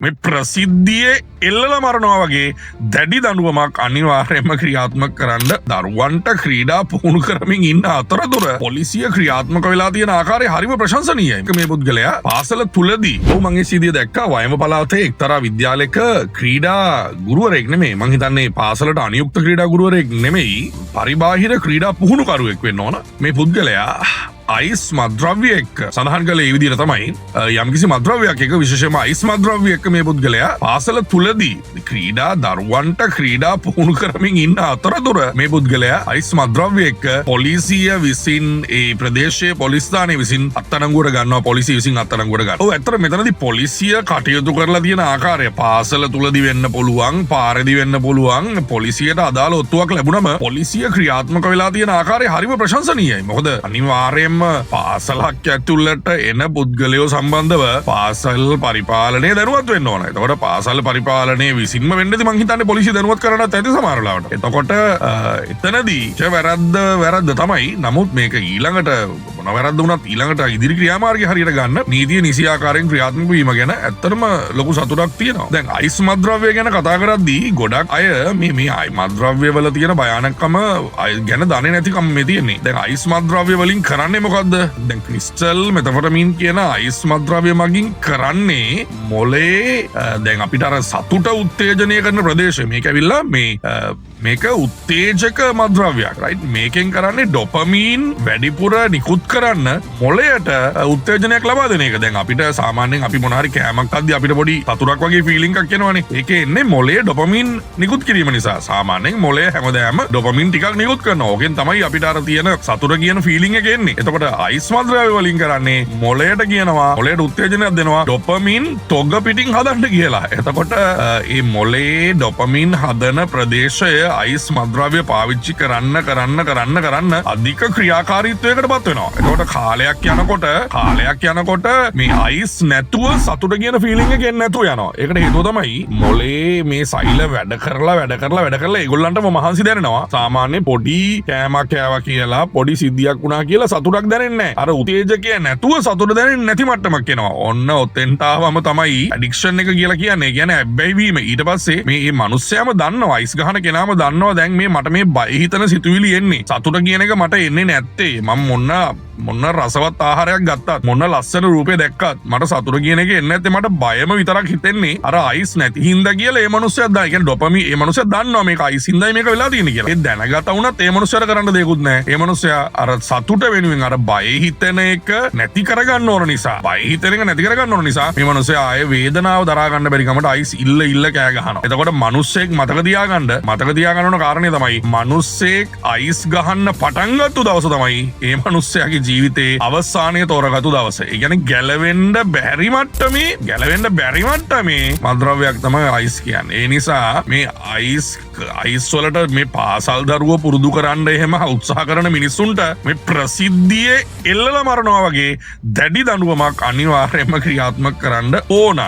මේ ප්‍රසිද්ධියේ එල්ලලා මරනවා වගේ දැඩි දඬුවමක් අනිවාර්යයෙන්ම ක්‍රියාත්මක කරන්න දරුවන්ට ක්‍රීඩා පුහුණු කරමින් ඉන්න අතරතුර පොලිසිය ක්‍රියාත්මක වෙලා තියෙන ආකාරය හරිම ප්‍රශංසනීයයි. මේ පුද්ගලයා පාසල තුලදී මම ඒ සිද්ධිය දැක්කා වයඹ පළාතේ එක්තරා විද්‍යාලයක ක්‍රීඩා ගුරුවරයෙක් නෙමෙයි. මං හිතන්නේ පාසලට අනියුක්ත ක්‍රීඩා ගුරුවරයෙක් නෙමෙයි. පරිබාහිර ක්‍රීඩා පුහුණුකරුවෙක් වෙන්න ඕන. මේ පුද්ගලයා අයිස් මද්‍රව්‍ය එක්ක සඳහන් කළේ ඒ විදිහට තමයි යම්කිසි මද්‍රව්‍යයක් එක විශේෂයෙන්ම අයිස් මද්‍රව්‍ය එක්ක මේ පුද්ගලයා පාසල තුලදී ක්‍රීඩා දරුවන්ට ක්‍රීඩා පුහුණු කරමින් ඉන්න අතරතුර මේ පුද්ගලයා අයිස් මද්‍රව්‍ය එක්ක පොලිසිය විසින් ඒ ප්‍රදේශයේ පොලිස් ස්ථානය විසින් අත්අඩංගුවට ගන්නවා. පොලිසිය විසින් අත්අඩංගුවට ගන්නවා. ඔව් ඇත්තට මෙතනදී පොලිසිය කටයුතු කරලා තියෙන ආකාරය පාසල තුලදී වෙන්න පුළුවන්, පාරේදී වෙන්න පුළුවන්. පොලිසියට අදාළ ඔත්තුවක් ලැබුණම පොලිසිය ක්‍රියාත්මක වෙලා තියෙන ආකාරය හරිම ප්‍රශංසනීයයි. මොකද අනිවාර්යයෙන්ම පාසලක් ඇතුළට එන පුද්ගලයෝ සම්බන්ධව පාසල් පරිපාලනය දැනුවත් වෙන්න ඕන. එතකොට පාසල් පරිපාලනය විසින්ම වෙන්නදී මං හිතන්නේ පොලිසිය දැනුවත් කරන්නත් ඇති සමහර වෙලාවට. එතකොට එතනදී වැරද්ද තමයි. නමුත් මේක ඊළඟට මොන වැරද්ද වුණත් ඊළඟට ඉදිරි ක්‍රියාමාර්ගය හරියට ගන්න නීතිය නිසි ආකාරයෙන් ක්‍රියාත්මක වීම ගැන ඇත්තටම ලොකු සතුටක් තියෙනවා. දැන් අයිස් මද්‍රව්‍ය ගැන කතා කරද්දී ගොඩක් අය මේ අයි මද්‍රව්‍ය වල තියෙන භයානකම ගැන දන්නේ නැතිකම මේ තියෙන්නේ. දැන් අයිස් මද්‍රව්‍ය වලින් කරන්නේ මොකද්ද? දැන් ක්‍රිස්ටල් මෙතෆොටමින් කියන අයිස් මද්‍රව්‍ය මගින් කරන්නේ මොලේ දැන් අපිට අර සතුට උත්තේජනය කරන ප්‍රදේශය මේක ඇවිල්ලා මේක උත්තේජක මද්‍රව්‍යයක් රයිට්. මේකෙන් කරන්නේ ඩොපමීන් වැඩිපුර නිකුත් කරන්න මොලයට උත්තේජනයක් ලබා දෙන එක. දැන් අපිට සාමාන්‍යයෙන් අපි මොන හරි කෑමක් කද්දී අපිට පොඩි සතුටක් වගේ ෆීලිං එකක් එනවනේ. ඒකේ එන්නේ මොලේ ඩොපමීන් නිකුත් කිරීම නිසා. සාමාන්‍යයෙන් මොලේ හැමදාම ඩොපමීන් ටිකක් නිකුත් කරනවා. ඕකෙන් තමයි අපිට අර තියෙන සතුට කියන ෆීලිං එක එන්නේ. එතකොට අයිස් මද්‍රව්‍ය වලින් කරන්නේ මොලයට කියනවා, මොලයට උත්තේජනයක් දෙනවා ඩොපමීන් තොග පිටින් හදන්න කියලා. එතකොට මේ මොලේ ඩොපමීන් හදන ප්‍රදේශය අයිස් මද්‍රව්‍ය පාවිච්චි කරන්න අධික ක්‍රියාකාරීත්වයකට පත් වෙනවා. එතකොට කාලයක් යනකොට මේ අයිස් නැතුව සතුට කියන ෆීලිං එක එන්නේ නැතුව යනවා. ඒකට හේතුව තමයි මොලේ මේ සෛල වැඩ කරලා ඒගොල්ලන්ටම මහන්සි දැනෙනවා. සාමාන්‍ය පොඩි කෑමක් කෑවා කියලා පොඩි සිද්ධියක් වුණා කියලා සතුටක් දැනෙන්නේ නැහැ. අර උත්තේජකය නැතුව සතුට දැනෙන්නේ නැති මට්ටමක් එනවා. ඔන්න ඔතෙන්ට ආවම තමයි ඇඩික්ෂන් එක කියලා කියන්නේ. කියන්නේ ඇබ්බැහි වීම. ඊට පස්සේ මේ මනුස්සයාම දන්නවා, අයිස් ගහන කෙනාම දන්නවා දැන් මට මේ බය හිතන සිතුවිලි එන්නේ. සතුට කියන එක මට එන්නේ නැත්තේ. මම මොන්න රසවත් ආහාරයක් ගත්තත්, මොන්න ලස්සන රූපේ දැක්කත් මට සතුට කියන එක එන්නේ නැත්තේ. මට බයම විතරක් හිතෙන්නේ අර අයිස් නැති හින්දා කියලා. ඒ මනුස්සයා දන්නවා. ඒ කියන්නේ ඩොපමීන් ඒ මනුස්සයා දන්නවා මේක අයිස් හින්දායි මේක වෙලා තියෙන්නේ කියලා. ඒ දැනගත වුණත් ඒ මනුස්සයාට කරන්න දෙයක්වත් නැහැ. ඒ මනුස්සයා අර සතුට වෙනුවෙන් අර බය හිතෙන එක නැති කරගන්න ඕන නිසා, මේ මනුස්සයා ආයේ වේදනාව දරා ගන්න බැරි කමට අයිස් ඉල්ල කෑ ගහනවා. එතකොට මනුස්සයෙක් මතක තියාගන්න ඕන කාරණේ තමයි මනුස්සයෙක් අයිස් ගහන්න පටන් ගත්ත දවස තමයි ඒ මනුස්සයාගේ ජීවිතේ අවසානයේ තෝරගත්තු දවස. ඒ කියන්නේ ගැලවෙන්න බැරි මට්ටමේ මද්‍රව්‍යයක් තමයි අයිස් කියන්නේ. ඒ නිසා මේ අයිස් වලට මේ පාසල් දරුවෝ පුරුදු කරන්න එහෙම උත්සාහ කරන මිනිස්සුන්ට මේ ප්‍රසිද්ධියේ එල්ලලා මරනවා වගේ දැඩි දඬුවමක් අනිවාර්යයෙන්ම ක්‍රියාත්මක කරන්න ඕන.